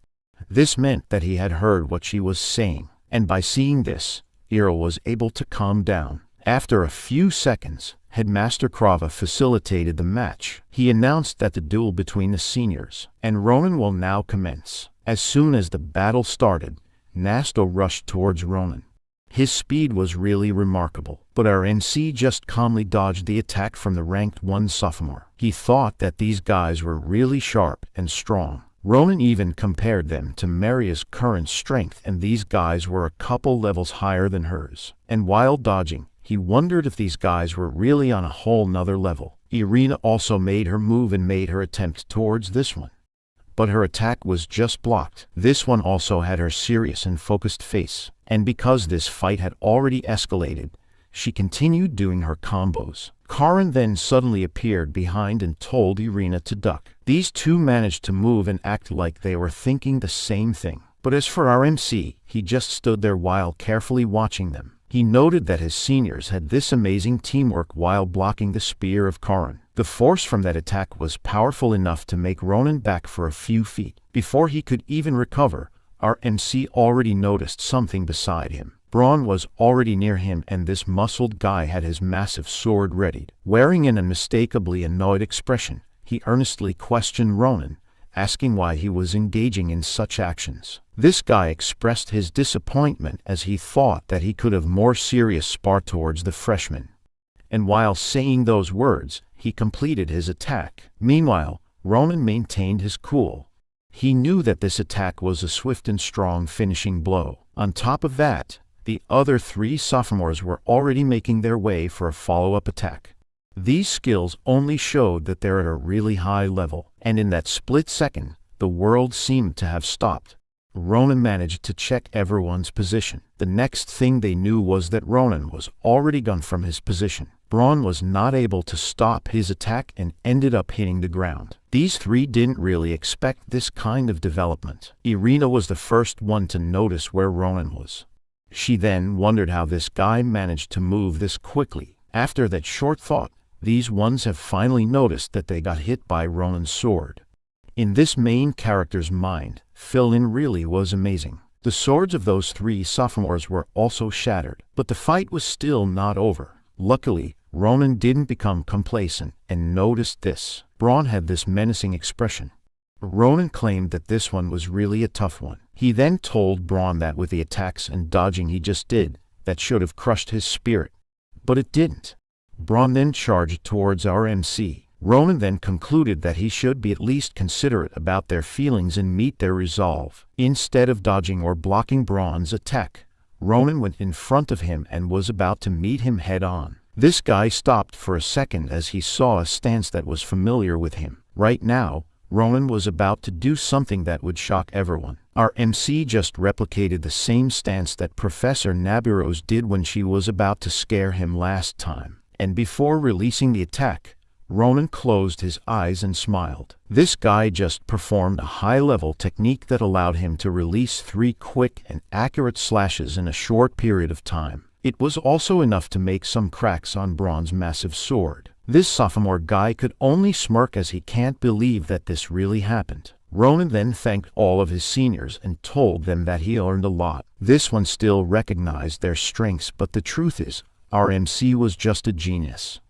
This meant that he had heard what she was saying, and by seeing this, Errol was able to calm down. After a few seconds, Headmaster Krava facilitated the match. He announced that the duel between the seniors and Ronan will now commence. As soon as the battle started, Nasto rushed towards Ronan. His speed was really remarkable, but our MC just calmly dodged the attack from the ranked 1 sophomore. He thought that these guys were really sharp and strong. Ronan even compared them to Maria's current strength, and these guys were a couple levels higher than hers. And while dodging, he wondered if these guys were really on a whole nother level. Irina also made her move and made her attempt towards this one, but her attack was just blocked. This one also had her serious and focused face, and because this fight had already escalated, she continued doing her combos. Karin then suddenly appeared behind and told Irina to duck. These two managed to move and act like they were thinking the same thing. But as for our MC, he just stood there while carefully watching them. He noted that his seniors had this amazing teamwork while blocking the spear of Karin. The force from that attack was powerful enough to make Ronan back for a few feet. Before he could even recover, our MC already noticed something beside him. Braun was already near him, and this muscled guy had his massive sword readied. Wearing an unmistakably annoyed expression, he earnestly questioned Ronan, asking why he was engaging in such actions. This guy expressed his disappointment as he thought that he could have more serious spar towards the freshman. And while saying those words, he completed his attack. Meanwhile, Ronan maintained his cool. He knew that this attack was a swift and strong finishing blow. On top of that, the other three sophomores were already making their way for a follow-up attack. These skills only showed that they're at a really high level, and in that split second, the world seemed to have stopped. Ronan managed to check everyone's position. The next thing they knew was that Ronan was already gone from his position. Braun was not able to stop his attack and ended up hitting the ground. These three didn't really expect this kind of development. Irina was the first one to notice where Ronan was. She then wondered how this guy managed to move this quickly. After that short thought, these ones have finally noticed that they got hit by Ronan's sword. In this main character's mind, fill-in really was amazing. The swords of those three sophomores were also shattered, but the fight was still not over. Luckily, Ronan didn't become complacent and noticed this. Braun had this menacing expression. Ronan claimed that this one was really a tough one. He then told Braun that with the attacks and dodging he just did, that should have crushed his spirit. But it didn't. Braun then charged towards our MC. Ronan then concluded that he should be at least considerate about their feelings and meet their resolve. Instead of dodging or blocking Braun's attack, Ronan went in front of him and was about to meet him head-on. This guy stopped for a second as he saw a stance that was familiar with him. Right now, Ronan was about to do something that would shock everyone. Our MC just replicated the same stance that Professor Nabiros did when she was about to scare him last time. And before releasing the attack, Ronan closed his eyes and smiled. This guy just performed a high-level technique that allowed him to release 3 quick and accurate slashes in a short period of time. It was also enough to make some cracks on Braun's massive sword. This sophomore guy could only smirk as he can't believe that this really happened. Ronan then thanked all of his seniors and told them that he learned a lot. This one still recognized their strengths, but the truth is, our MC was just a genius.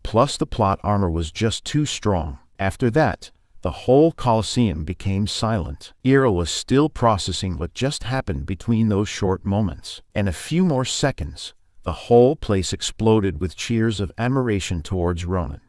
Plus the plot armor was just too strong. After that, the whole Colosseum became silent. Ira was still processing what just happened between those short moments. And a few more seconds, the whole place exploded with cheers of admiration towards Ronan.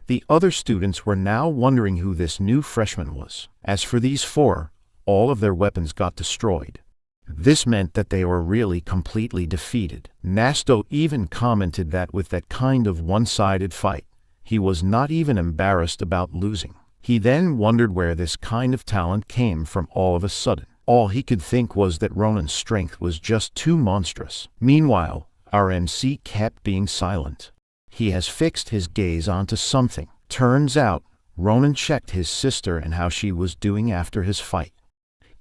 The other students were now wondering who this new freshman was. As for these 4, all of their weapons got destroyed. This meant that they were really completely defeated. Nasto even commented that with that kind of one-sided fight, he was not even embarrassed about losing. He then wondered where this kind of talent came from all of a sudden. All he could think was that Ronan's strength was just too monstrous. Meanwhile, our MC kept being silent. He has fixed his gaze onto something. Turns out, Ronan checked his sister and how she was doing after his fight.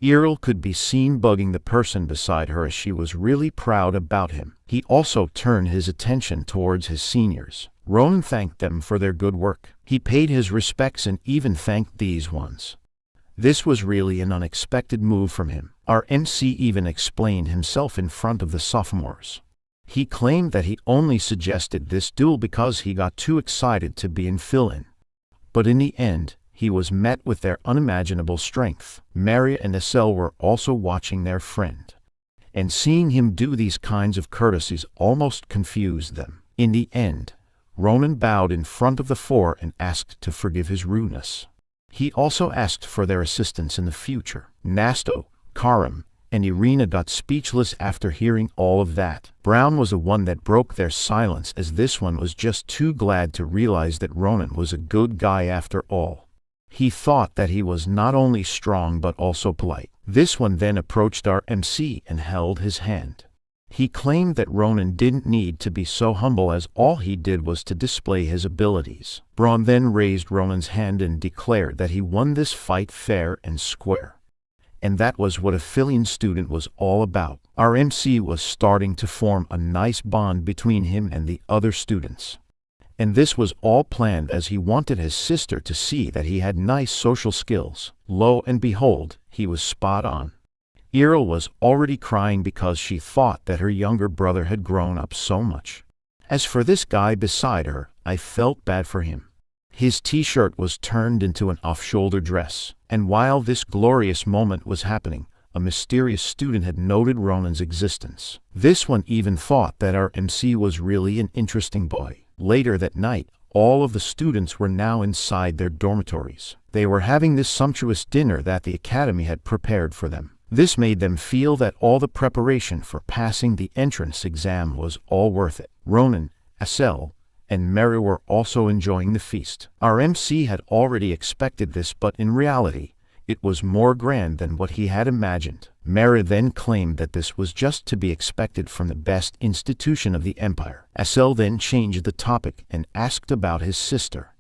Iril could be seen bugging the person beside her as she was really proud about him. He also turned his attention towards his seniors. Ronan thanked them for their good work. He paid his respects and even thanked these ones. This was really an unexpected move from him. Our MC even explained himself in front of the sophomores. He claimed that he only suggested this duel because he got too excited to be in fill-in. But in the end, he was met with their unimaginable strength. Maria and Estelle were also watching their friend. And seeing him do these kinds of courtesies almost confused them. In the end, Ronan bowed in front of the 4 and asked to forgive his rudeness. He also asked for their assistance in the future. Nasto, Karim, and Irina got speechless after hearing all of that. Brown was the one that broke their silence, as this one was just too glad to realize that Ronan was a good guy after all. He thought that he was not only strong but also polite. This one then approached our MC and held his hand. He claimed that Ronan didn't need to be so humble as all he did was to display his abilities. Braun then raised Ronan's hand and declared that he won this fight fair and square. And that was what a Philian student was all about. Our MC was starting to form a nice bond between him and the other students. And this was all planned as he wanted his sister to see that he had nice social skills. Lo and behold, he was spot on. Earl was already crying because she thought that her younger brother had grown up so much. As for this guy beside her, I felt bad for him. His t-shirt was turned into an off-shoulder dress, and while this glorious moment was happening, a mysterious student had noted Ronan's existence. This one even thought that our MC was really an interesting boy. Later that night, all of the students were now inside their dormitories. They were having this sumptuous dinner that the academy had prepared for them. This made them feel that all the preparation for passing the entrance exam was all worth it. Ronan, Asel, and Mary were also enjoying the feast. Our MC had already expected this, but in reality, it was more grand than what he had imagined. Mary then claimed that this was just to be expected from the best institution of the empire. Asel then changed the topic and asked about his sister.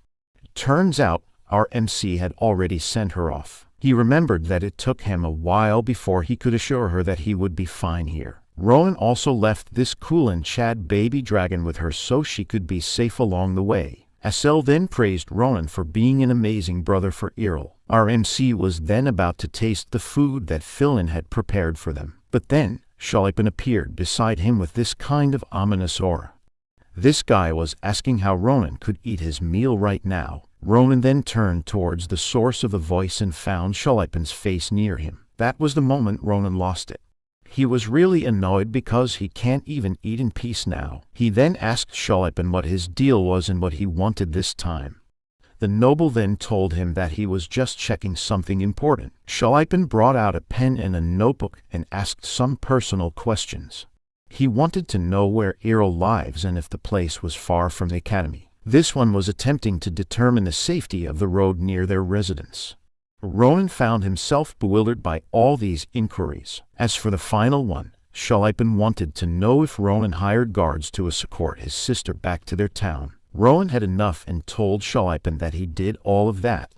Turns out, our MC had already sent her off. He remembered that it took him a while before he could assure her that he would be fine here. Ronan also left this cool and Chad baby dragon with her so she could be safe along the way. Asel then praised Ronan for being an amazing brother for Earl. Our MC was then about to taste the food that Philin had prepared for them. But then, Shalipan appeared beside him with this kind of ominous aura. This guy was asking how Ronan could eat his meal right now. Ronan then turned towards the source of the voice and found Shalipan's face near him. That was the moment Ronan lost it. He was really annoyed because he can't even eat in peace now. He then asked Shalipan what his deal was and what he wanted this time. The noble then told him that he was just checking something important. Shalipan brought out a pen and a notebook and asked some personal questions. He wanted to know where Earl lives and if the place was far from the academy. This one was attempting to determine the safety of the road near their residence. Ronan found himself bewildered by all these inquiries. As for the final one, Shalipan wanted to know if Ronan hired guards to escort his sister back to their town. Ronan had enough and told Shalipan that he did all of that.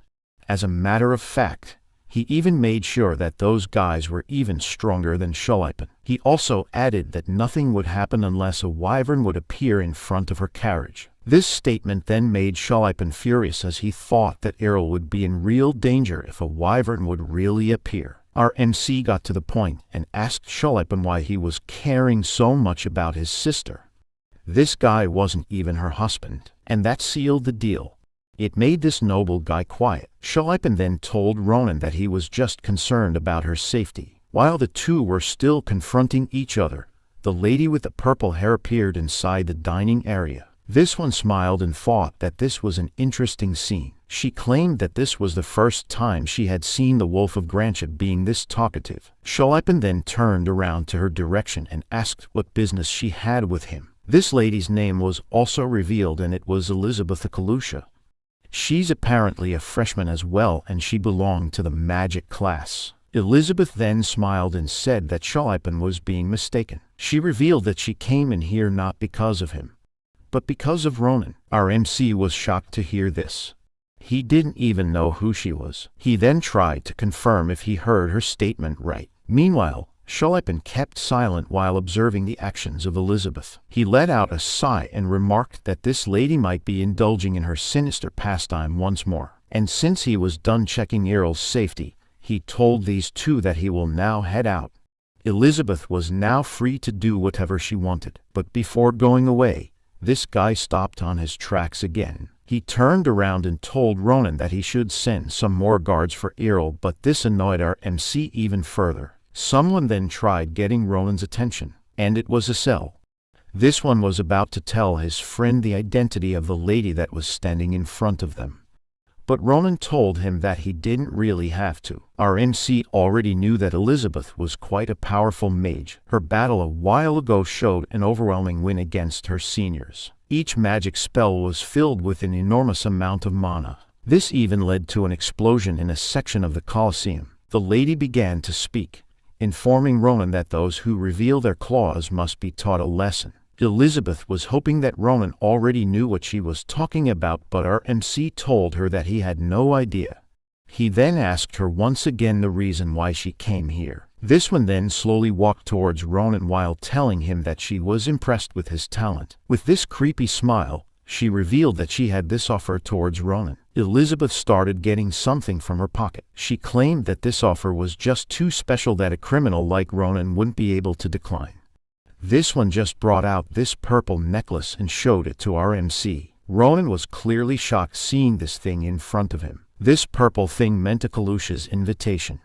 As a matter of fact, he even made sure that those guys were even stronger than Shalipan. He also added that nothing would happen unless a wyvern would appear in front of her carriage. This statement then made Shalipan furious as he thought that Errol would be in real danger if a wyvern would really appear. Our MC got to the point and asked Shalipan why he was caring so much about his sister. This guy wasn't even her husband, and that sealed the deal. It made this noble guy quiet. Shalipan then told Ronan that he was just concerned about her safety. While the two were still confronting each other, the lady with the purple hair appeared inside the dining area. This one smiled and thought that this was an interesting scene. She claimed that this was the first time she had seen the Wolf of Grantia being this talkative. Shalipan then turned around to her direction and asked what business she had with him. This lady's name was also revealed, and it was Elizabeth Kalusha. She's apparently a freshman as well, and she belonged to the magic class. Elizabeth then smiled and said that Shalipan was being mistaken. She revealed that she came in here not because of him, but because of Ronan. Our MC was shocked to hear this. He didn't even know who she was. He then tried to confirm if he heard her statement right. Meanwhile, Shalipan kept silent while observing the actions of Elizabeth. He let out a sigh and remarked that this lady might be indulging in her sinister pastime once more. And since he was done checking Errol's safety, he told these two that he will now head out. Elizabeth was now free to do whatever she wanted. But before going away, this guy stopped on his tracks again. He turned around and told Ronan that he should send some more guards for Errol, but this annoyed our MC even further. Someone then tried getting Ronan's attention, and it was Asel. This one was about to tell his friend the identity of the lady that was standing in front of them. But Ronan told him that he didn't really have to. Our MC already knew that Elizabeth was quite a powerful mage. Her battle a while ago showed an overwhelming win against her seniors. Each magic spell was filled with an enormous amount of mana. This even led to an explosion in a section of the Colosseum. The lady began to speak. informing Ronan that those who reveal their claws must be taught a lesson. Elizabeth was hoping that Ronan already knew what she was talking about, but our MC told her that he had no idea. He then asked her once again the reason why she came here. This one then slowly walked towards Ronan while telling him that she was impressed with his talent. With this creepy smile, she revealed that she had this offer towards Ronan. Elizabeth started getting something from her pocket. She claimed that this offer was just too special that a criminal like Ronan wouldn't be able to decline. This one just brought out this purple necklace and showed it to our MC. Ronan was clearly shocked seeing this thing in front of him. This purple thing meant Akalusha's invitation.